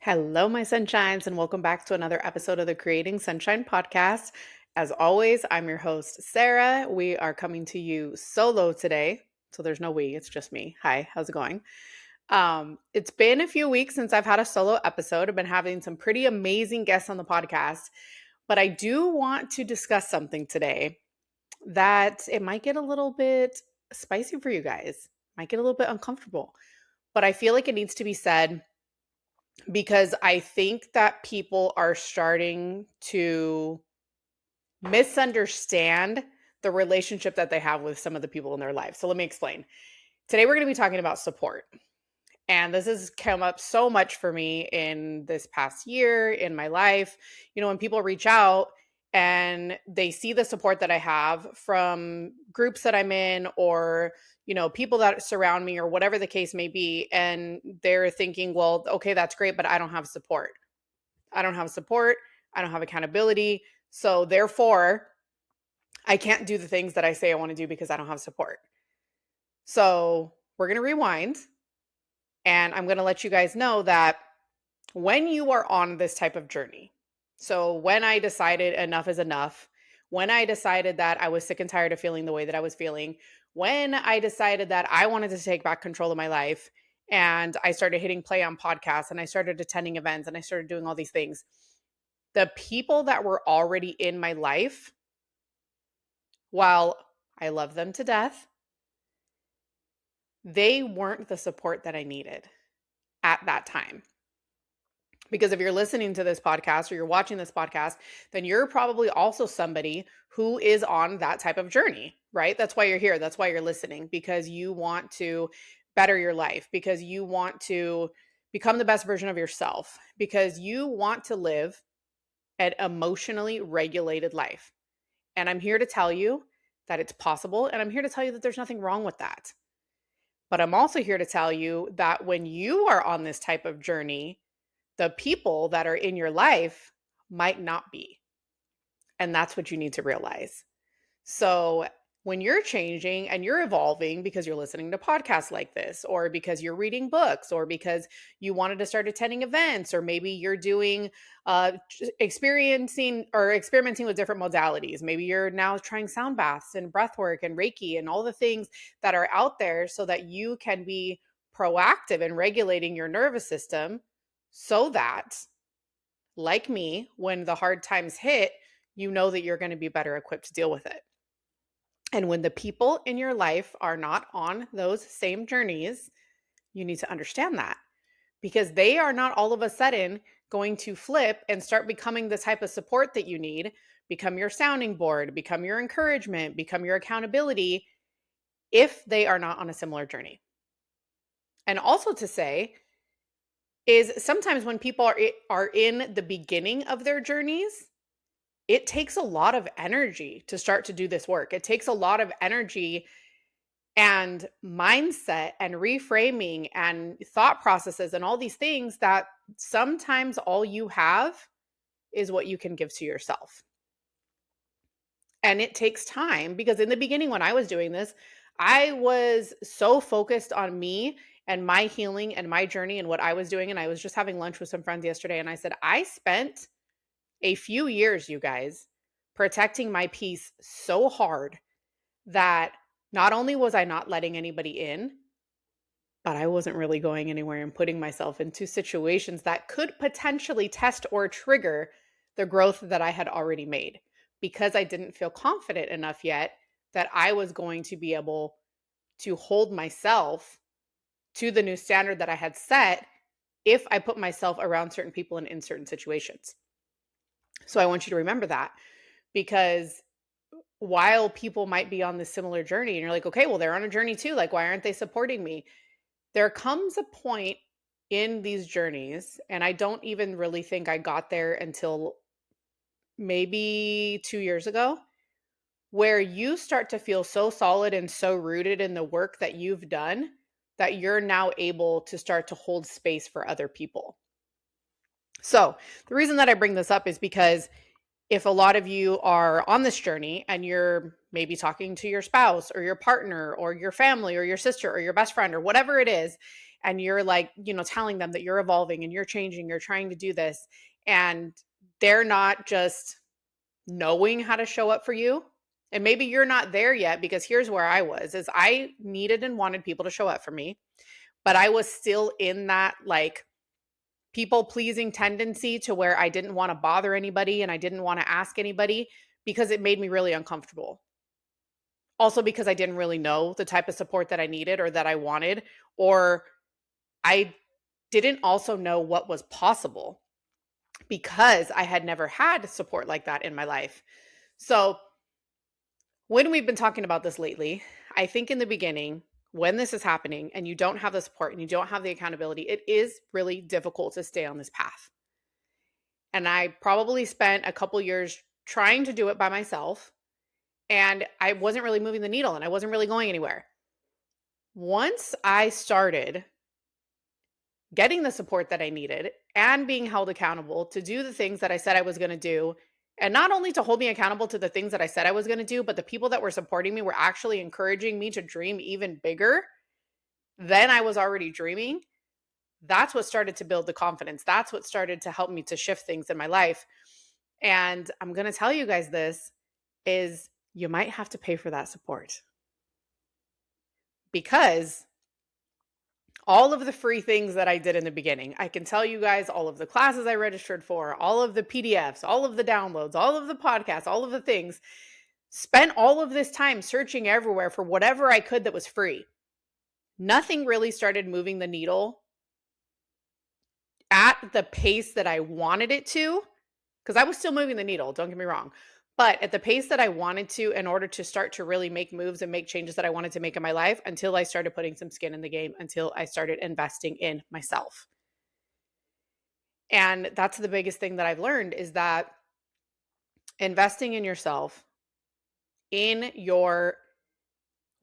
Hello, my sunshines, and welcome back to another episode of the Creating Sunshine podcast. As always, I'm your host, Sarah. We are coming to you solo today. So there's no we, it's just me. Hi, how's it going? It's been a few weeks since I've had a solo episode. I've been having some pretty amazing guests on the podcast, but I do want to discuss something today that it might get a little bit spicy for you guys, might get a little bit uncomfortable, but I feel like it needs to be said because I think that people are starting to misunderstand the relationship that they have with some of the people in their life. So let me explain. Today, we're going to be talking about support. And this has come up so much for me in this past year in my life. When people reach out and they see the support that I have from groups that I'm in or people that surround me or whatever the case may be, and they're thinking, well, okay, that's great, but I don't have support. I don't have support. I don't have accountability. So therefore, I can't do the things that I say I want to do because I don't have support. So we're going to rewind. And I'm going to let you guys know that when you are on this type of journey, so when I decided enough is enough, when I decided that I was sick and tired of feeling the way that I was feeling, when I decided that I wanted to take back control of my life and I started hitting play on podcasts and I started attending events and I started doing all these things, the people that were already in my life, while I love them to death, they weren't the support that I needed at that time. Because if you're listening to this podcast or you're watching this podcast, then you're probably also somebody who is on that type of journey, right? That's why you're here. That's why you're listening, because you want to better your life, because you want to become the best version of yourself, because you want to live an emotionally regulated life. And I'm here to tell you that it's possible. And I'm here to tell you that there's nothing wrong with that. But I'm also here to tell you that when you are on this type of journey, the people that are in your life might not be. And that's what you need to realize. So when you're changing and you're evolving because you're listening to podcasts like this, or because you're reading books, or because you wanted to start attending events, or maybe you're doing experiencing or experimenting with different modalities. Maybe you're now trying sound baths and breath work and Reiki and all the things that are out there so that you can be proactive in regulating your nervous system so that, like me, when the hard times hit, you know that you're going to be better equipped to deal with it. And when the people in your life are not on those same journeys, you need to understand that, because they are not all of a sudden going to flip and start becoming the type of support that you need, become your sounding board, become your encouragement, become your accountability, if they are not on a similar journey. And also to say is sometimes when people are in the beginning of their journeys, it takes a lot of energy to start to do this work. It takes a lot of energy and mindset and reframing and thought processes and all these things that sometimes all you have is what you can give to yourself. And it takes time, because in the beginning when I was doing this, I was so focused on me and my healing and my journey and what I was doing. And I was just having lunch with some friends yesterday and I said, I spent a few years, you guys, protecting my peace so hard that not only was I not letting anybody in, but I wasn't really going anywhere and putting myself into situations that could potentially test or trigger the growth that I had already made, because I didn't feel confident enough yet that I was going to be able to hold myself to the new standard that I had set if I put myself around certain people and in certain situations. So I want you to remember that, because while people might be on this similar journey and you're like, okay, well, they're on a journey too. Like, why aren't they supporting me? There comes a point in these journeys, and I don't even really think I got there until maybe 2 years ago, where you start to feel so solid and so rooted in the work that you've done that you're now able to start to hold space for other people. So the reason that I bring this up is because if a lot of you are on this journey and you're maybe talking to your spouse or your partner or your family or your sister or your best friend or whatever it is, and you're like, telling them that you're evolving and you're changing, you're trying to do this, and they're not just knowing how to show up for you. And maybe you're not there yet, because here's where I was is I needed and wanted people to show up for me, but I was still in that like people pleasing tendency to where I didn't want to bother anybody and I didn't want to ask anybody because it made me really uncomfortable. Also because I didn't really know the type of support that I needed or that I wanted, or I didn't also know what was possible because I had never had support like that in my life. So, when we've been talking about this lately, I think in the beginning, when this is happening and you don't have the support and you don't have the accountability, it is really difficult to stay on this path. And I probably spent a couple years trying to do it by myself, and I wasn't really moving the needle and I wasn't really going anywhere. Once I started getting the support that I needed and being held accountable to do the things that I said I was going to do, and not only to hold me accountable to the things that I said I was going to do, but the people that were supporting me were actually encouraging me to dream even bigger than I was already dreaming. That's what started to build the confidence. That's what started to help me to shift things in my life. And I'm going to tell you guys this is you might have to pay for that support, because all of the free things that I did in the beginning, I can tell you guys all of the classes I registered for, all of the PDFs, all of the downloads, all of the podcasts, all of the things, spent all of this time searching everywhere for whatever I could that was free. Nothing really started moving the needle at the pace that I wanted it to, because I was still moving the needle, don't get me wrong. But at the pace that I wanted to, in order to start to really make moves and make changes that I wanted to make in my life, until I started putting some skin in the game, until I started investing in myself. And that's the biggest thing that I've learned is that investing in yourself, in your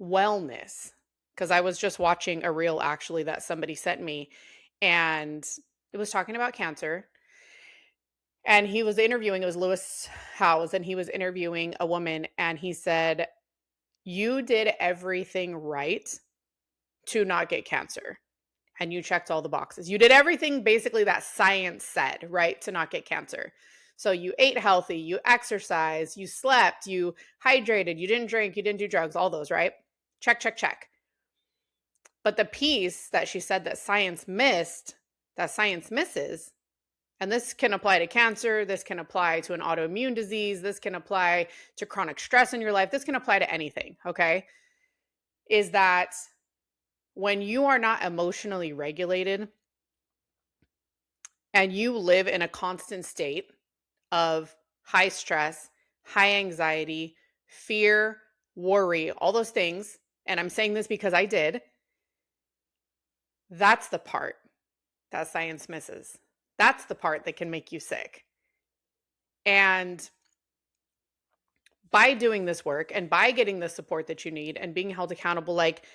wellness, because I was just watching a reel actually that somebody sent me, and it was talking about cancer. And he was interviewing, it was Lewis Howes, and he was interviewing a woman, and he said, you did everything right to not get cancer. And you checked all the boxes. You did everything basically that science said, right, to not get cancer. So you ate healthy, you exercised, you slept, you hydrated, you didn't drink, you didn't do drugs, all those, right? Check, check, check. But the piece that she said that science missed, that science misses, and this can apply to cancer, this can apply to an autoimmune disease, this can apply to chronic stress in your life, this can apply to anything, okay? Is that when you are not emotionally regulated and you live in a constant state of high stress, high anxiety, fear, worry, all those things, and I'm saying this because I did, that's the part that science misses. That's the part that can make you sick. And by doing this work and by getting the support that you need and being held accountable, like,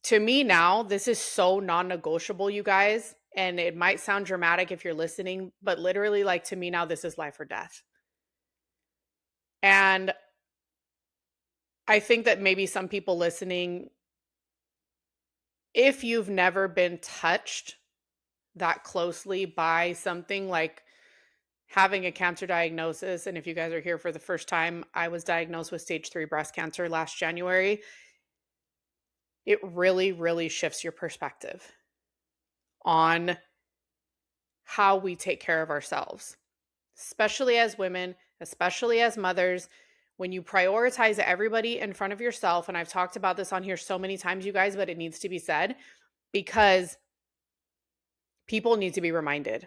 to me now, this is so non-negotiable, you guys. And it might sound dramatic if you're listening, but literally, like, to me now, this is life or death. And I think that maybe some people listening, if you've never been touched that closely by something like having a cancer diagnosis, and if you guys are here for the first time, I was diagnosed with stage 3 breast cancer last January. It really, really shifts your perspective on how we take care of ourselves, especially as women, especially as mothers. When you prioritize everybody in front of yourself, and I've talked about this on here so many times, you guys, but it needs to be said because people need to be reminded.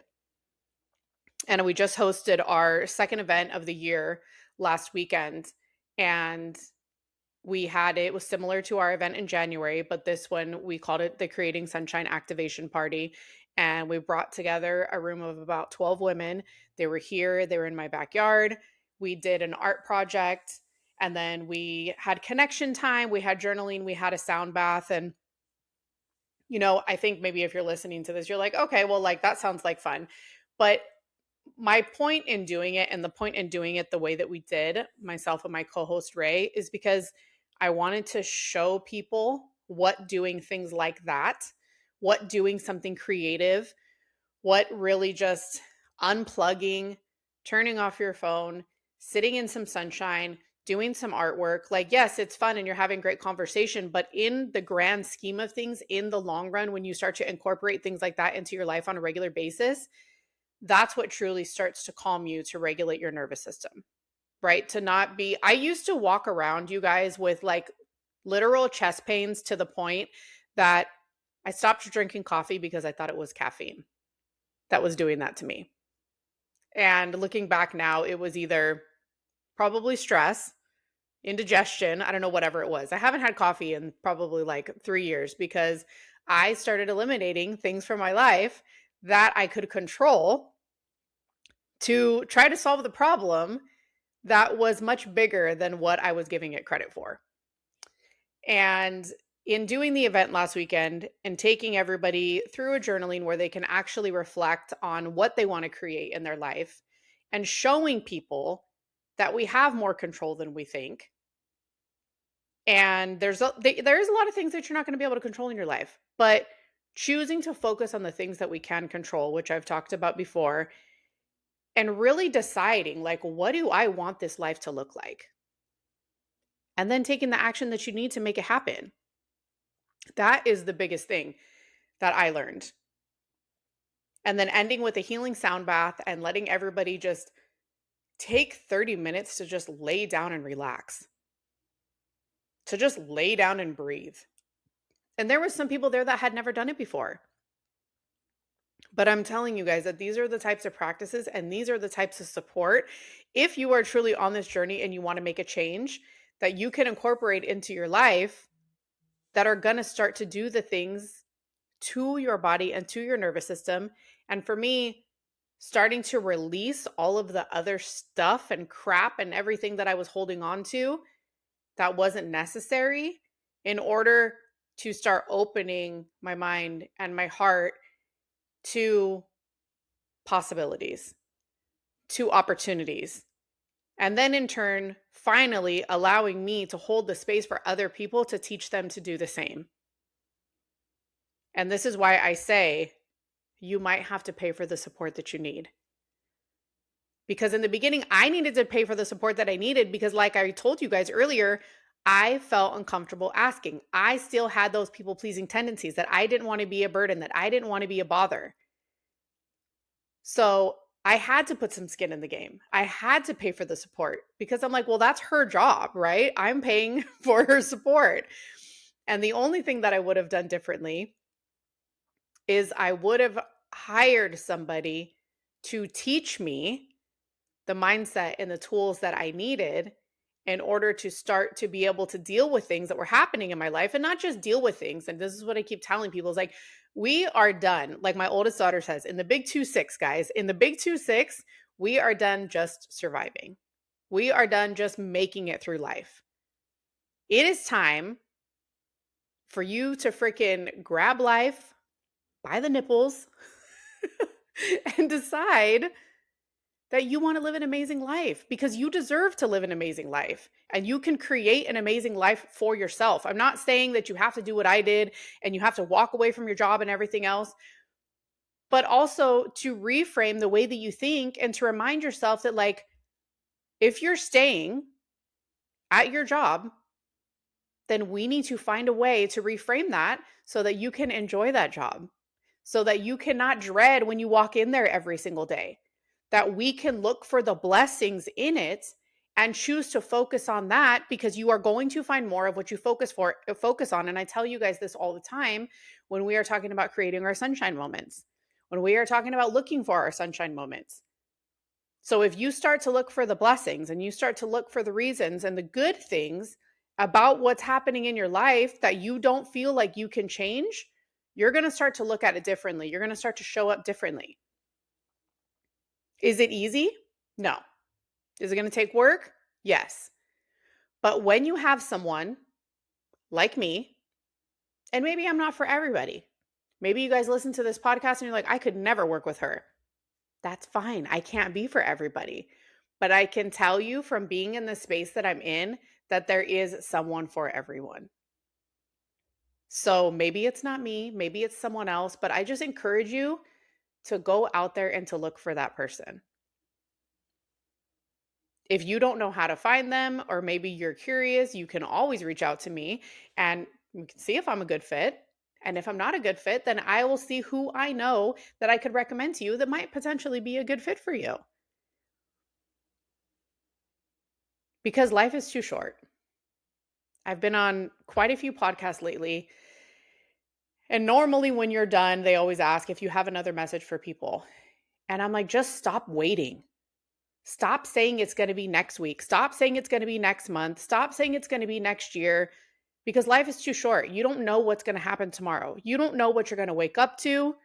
And we just hosted our second event of the year last weekend, and it was similar to our event in January, but this one we called it the Creating Sunshine Activation Party. And we brought together a room of about 12 women. They were here, they were in my backyard. We did an art project, and then we had connection time, we had journaling, we had a sound bath. And, I think maybe if you're listening to this, you're like, okay, well, like, that sounds like fun. But my point in doing it, and the point in doing it the way that we did, myself and my co-host Ray, is because I wanted to show people what doing things like that what doing something creative, what really just unplugging, turning off your phone, sitting in some sunshine, doing some artwork. Like, yes, it's fun and you're having great conversation, but in the grand scheme of things, in the long run, when you start to incorporate things like that into your life on a regular basis, that's what truly starts to calm you, to regulate your nervous system, right? To not be, I used to walk around, you guys, with like literal chest pains to the point that I stopped drinking coffee because I thought it was caffeine that was doing that to me. And looking back now, it was either probably stress, indigestion, I don't know, whatever it was. I haven't had coffee in probably like 3 years because I started eliminating things from my life that I could control to try to solve the problem that was much bigger than what I was giving it credit for. And in doing the event last weekend and taking everybody through a journaling where they can actually reflect on what they want to create in their life and showing people that we have more control than we think. And there's a lot of things that you're not going to be able to control in your life, but choosing to focus on the things that we can control, which I've talked about before, and really deciding, like, what do I want this life to look like? And then taking the action that you need to make it happen. That is the biggest thing that I learned. And then ending with a healing sound bath and letting everybody just take 30 minutes to just lay down and relax, to just lay down and breathe. And there was some people there that had never done it before. But I'm telling you guys that these are the types of practices and these are the types of support, if you are truly on this journey and you want to make a change, that you can incorporate into your life that are going to start to do the things to your body and to your nervous system. And for me, starting to release all of the other stuff and crap and everything that I was holding on to that wasn't necessary, in order to start opening my mind and my heart to possibilities, to opportunities. And then in turn, finally allowing me to hold the space for other people to teach them to do the same. And this is why I say you might have to pay for the support that you need. Because in the beginning, I needed to pay for the support that I needed because, like I told you guys earlier, I felt uncomfortable asking. I still had those people-pleasing tendencies, that I didn't want to be a burden, that I didn't want to be a bother. So I had to put some skin in the game. I had to pay for the support because I'm like, well, that's her job, right? I'm paying for her support. And the only thing that I would have done differently is I would have hired somebody to teach me the mindset and the tools that I needed in order to start to be able to deal with things that were happening in my life, and not just deal with things. And this is what I keep telling people, is like, we are done. Like my oldest daughter says, in the big 2-6, guys, in the big 2-6, we are done just surviving. We are done just making it through life. It is time for you to freaking grab life by the nipples and decide that you want to live an amazing life, because you deserve to live an amazing life and you can create an amazing life for yourself. I'm not saying that you have to do what I did and you have to walk away from your job and everything else, but also to reframe the way that you think and to remind yourself that, like, if you're staying at your job, then we need to find a way to reframe that so that you can enjoy that job, so that you cannot dread when you walk in there every single day, that we can look for the blessings in it and choose to focus on that, because you are going to find more of what you focus on. And I tell you guys this all the time when we are talking about creating our sunshine moments, when we are talking about looking for our sunshine moments. So if you start to look for the blessings and you start to look for the reasons and the good things about what's happening in your life that you don't feel like you can change, you're going to start to look at it differently. You're going to start to show up differently. Is it easy? No. Is it going to take work? Yes. But when you have someone like me, and maybe I'm not for everybody. Maybe you guys listen to this podcast and you're like, I could never work with her. That's fine. I can't be for everybody. But I can tell you from being in the space that I'm in that there is someone for everyone. So maybe it's not me, maybe it's someone else, but I just encourage you to go out there and to look for that person. If you don't know how to find them, or maybe you're curious, you can always reach out to me and we can see if I'm a good fit. And if I'm not a good fit, then I will see who I know that I could recommend to you that might potentially be a good fit for you. Because life is too short. I've been on quite a few podcasts lately. And normally, when you're done, they always ask if you have another message for people. And I'm like, just stop waiting. Stop saying it's going to be next week. Stop saying it's going to be next month. Stop saying it's going to be next year because life is too short. You don't know what's going to happen tomorrow. You don't know what you're going to wake up to.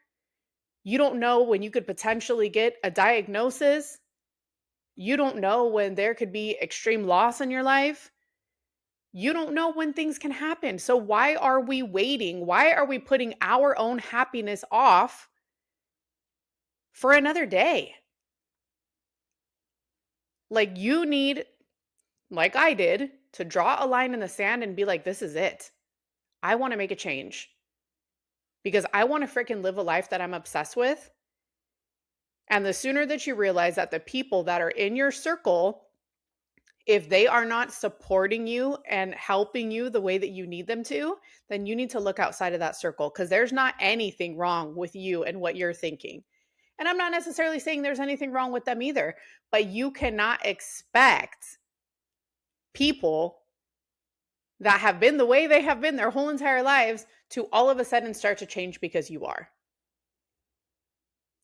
You don't know when you could potentially get a diagnosis. You don't know when there could be extreme loss in your life. You don't know when things can happen. So why are we waiting? Why are we putting our own happiness off for another day? Like you need, like I did, to draw a line in the sand and be like, this is it. I want to make a change because I want to freaking live a life that I'm obsessed with. And the sooner that you realize that the people that are in your circle, if they are not supporting you and helping you the way that you need them to, then you need to look outside of that circle because there's not anything wrong with you and what you're thinking. And I'm not necessarily saying there's anything wrong with them either, but you cannot expect people that have been the way they have been their whole entire lives to all of a sudden start to change because you are.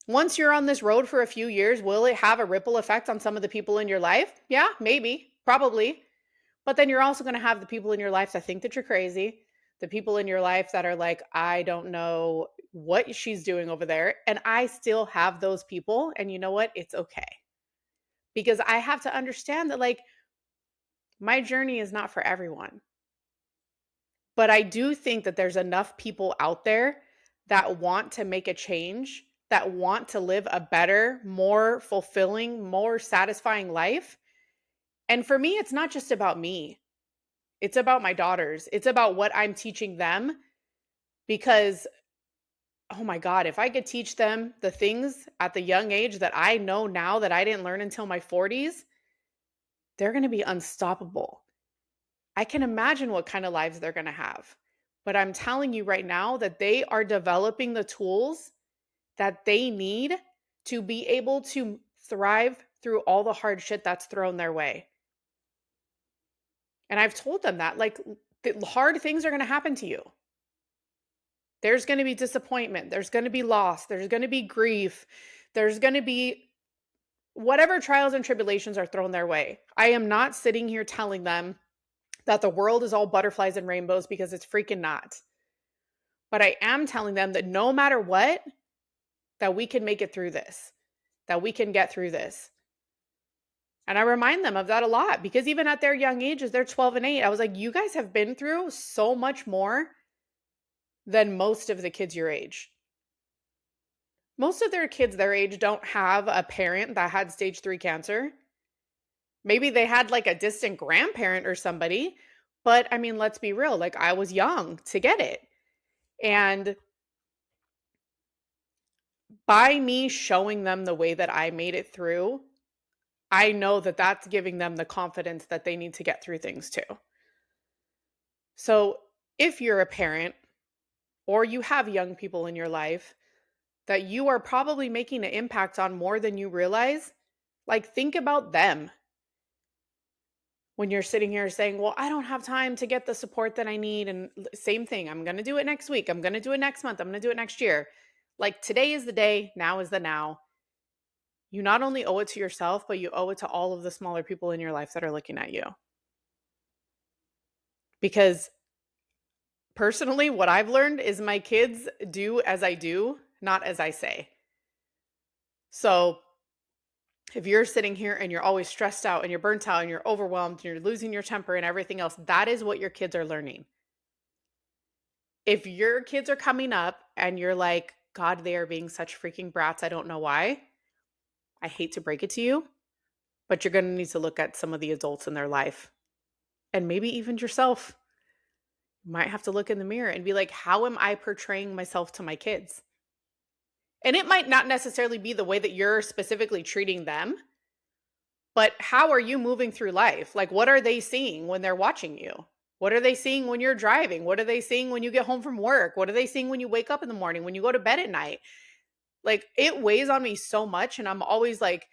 Once you're on this road for a few years, will it have a ripple effect on some of the people in your life? Yeah, maybe, probably. But then you're also going to have the people in your life that think that you're crazy, the people in your life that are like, I don't know what she's doing over there. And I still have those people. And you know what? It's okay. Because I have to understand that, like, my journey is not for everyone. But I do think that there's enough people out there that want to make a change, that want to live a better, more fulfilling, more satisfying life. And for me, it's not just about me. It's about my daughters. It's about what I'm teaching them because, oh my God, if I could teach them the things at the young age that I know now that I didn't learn until my 40s, they're going to be unstoppable. I can imagine what kind of lives they're going to have. But I'm telling you right now that they are developing the tools that they need to be able to thrive through all the hard shit that's thrown their way. And I've told them that, like, the hard things are going to happen to you. There's going to be disappointment. There's going to be loss. There's going to be grief. There's going to be whatever trials and tribulations are thrown their way. I am not sitting here telling them that the world is all butterflies and rainbows because it's freaking not. But I am telling them that no matter what, that we can make it through this, that we can get through this. And I remind them of that a lot because even at their young ages, they're 12 and 8. I was like, you guys have been through so much more than most of the kids your age. Most of their kids their age don't have a parent that had stage 3 cancer. Maybe they had like a distant grandparent or somebody. But I mean, let's be real. Like I was young to get it. And by me showing them the way that I made it through, I know that that's giving them the confidence that they need to get through things too. So if you're a parent or you have young people in your life that you are probably making an impact on more than you realize, like think about them when you're sitting here saying, well, I don't have time to get the support that I need. And same thing, I'm going to do it next week. I'm going to do it next month. I'm going to do it next year. Like today is the day, now is the now. You not only owe it to yourself, but you owe it to all of the smaller people in your life that are looking at you. Because personally, what I've learned is my kids do as I do, not as I say. So if you're sitting here and you're always stressed out and you're burnt out and you're overwhelmed and you're losing your temper and everything else, that is what your kids are learning. If your kids are coming up and you're like, God, they are being such freaking brats, I don't know why. I hate to break it to you, but you're going to need to look at some of the adults in their life and maybe even yourself. might have to look in the mirror and be like, how am I portraying myself to my kids? And it might not necessarily be the way that you're specifically treating them, but how are you moving through life? Like, what are they seeing when they're watching you? What are they seeing when you're driving? What are they seeing when you get home from work? What are they seeing when you wake up in the morning, when you go to bed at night? Like, it weighs on me so much. And I'm always like,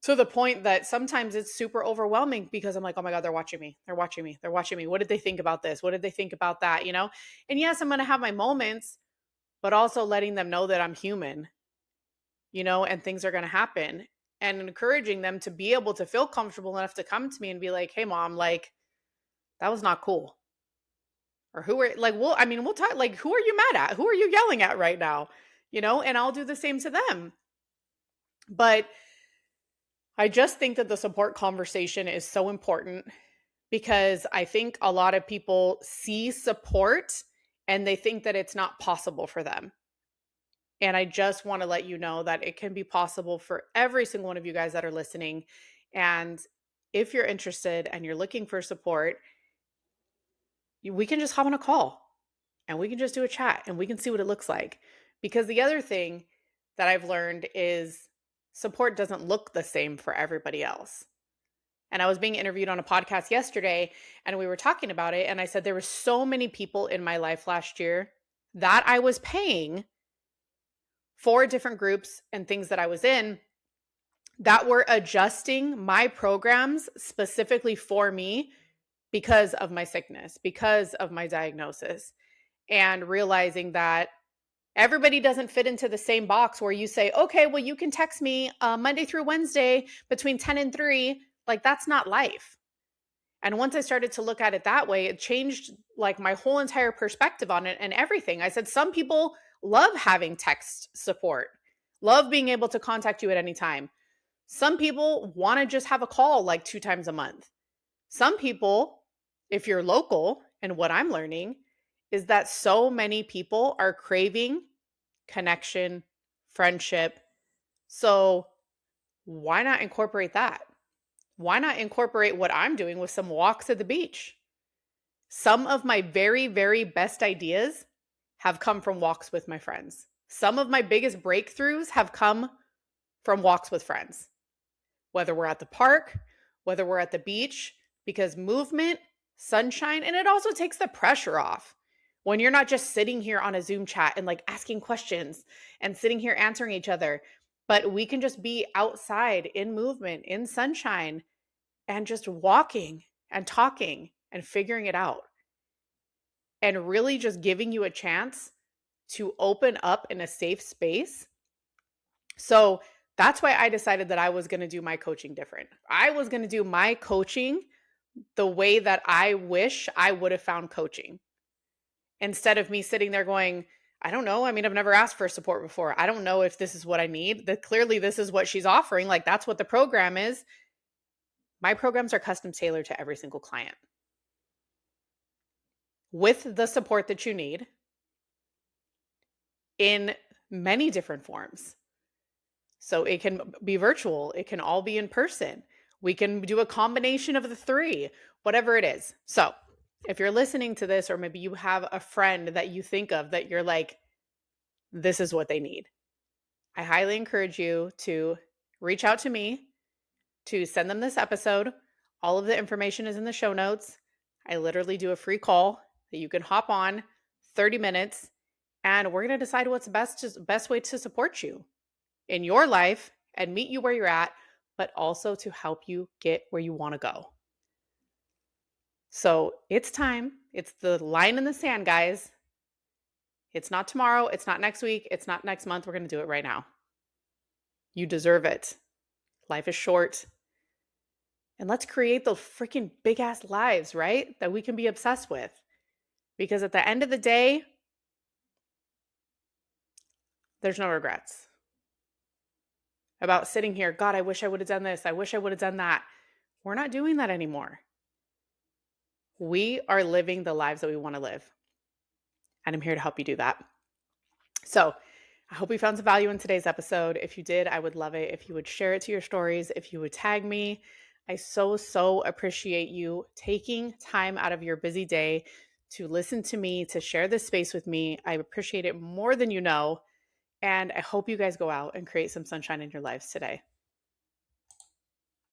to the point that sometimes it's super overwhelming because I'm like, oh my God, they're watching me. They're watching me. They're watching me. What did they think about this? What did they think about that? You know? And yes, I'm going to have my moments, but also letting them know that I'm human, you know, and things are going to happen, and encouraging them to be able to feel comfortable enough to come to me and be like, hey, mom, like, that was not cool. Or who are, like, well, I mean, we'll talk, like, who are you mad at? Who are you yelling at right now? You know, and I'll do the same to them. But I just think that the support conversation is so important because I think a lot of people see support and they think that it's not possible for them. And I just want to let you know that it can be possible for every single one of you guys that are listening. And if you're interested and you're looking for support, we can just hop on a call and we can just do a chat and we can see what it looks like. Because the other thing that I've learned is support doesn't look the same for everybody else. And I was being interviewed on a podcast yesterday and we were talking about it. And I said, there were so many people in my life last year that I was paying for different groups and things that I was in that were adjusting my programs specifically for me because of my sickness, because of my diagnosis, and realizing that everybody doesn't fit into the same box where you say, okay, well, you can text me Monday through Wednesday between 10 and 3. Like, that's not life. And once I started to look at it that way, it changed like my whole entire perspective on it and everything. I said, some people love having text support, love being able to contact you at any time. Some people want to just have a call like 2 times a month. Some people, if you're local, and what I'm learning is that so many people are craving connection, friendship. So why not incorporate that? Why not incorporate what I'm doing with some walks at the beach? Some of my very, very best ideas have come from walks with my friends. Some of my biggest breakthroughs have come from walks with friends, whether we're at the park, whether we're at the beach, because movement, sunshine, and it also takes the pressure off when you're not just sitting here on a Zoom chat and like asking questions and sitting here answering each other, but we can just be outside in movement, in sunshine, and just walking and talking and figuring it out. And really just giving you a chance to open up in a safe space. So that's why I decided that I was going to do my coaching different. I was going to do my coaching the way that I wish I would have found coaching, instead of me sitting there going, I don't know. I mean, I've never asked for support before. I don't know if this is what I need. That clearly this is what she's offering. Like, that's what the program is. My programs are custom tailored to every single client with the support that you need in many different forms. So it can be virtual, it can all be in person. We can do a combination of the three, whatever it is. So if you're listening to this, or maybe you have a friend that you think of that you're like, this is what they need, I highly encourage you to reach out to me, to send them this episode. All of the information is in the show notes. I literally do a free call that you can hop on, 30 minutes, and we're going to decide what's the best way to support you in your life and meet you where you're at, but also to help you get where you want to go. So it's time. It's the line in the sand, guys. It's not tomorrow. It's not next week. It's not next month. We're going to do it right now. You deserve it. Life is short. And let's create those freaking big ass lives, right? That we can be obsessed with. Because at the end of the day, there's no regrets about sitting here. God, I wish I would have done this. I wish I would have done that. We're not doing that anymore. We are living the lives that we want to live. And I'm here to help you do that. So I hope you found some value in today's episode. If you did, I would love it if you would share it to your stories, if you would tag me. I so appreciate you taking time out of your busy day to listen to me, to share this space with me. I appreciate it more than you know. And I hope you guys go out and create some sunshine in your lives today.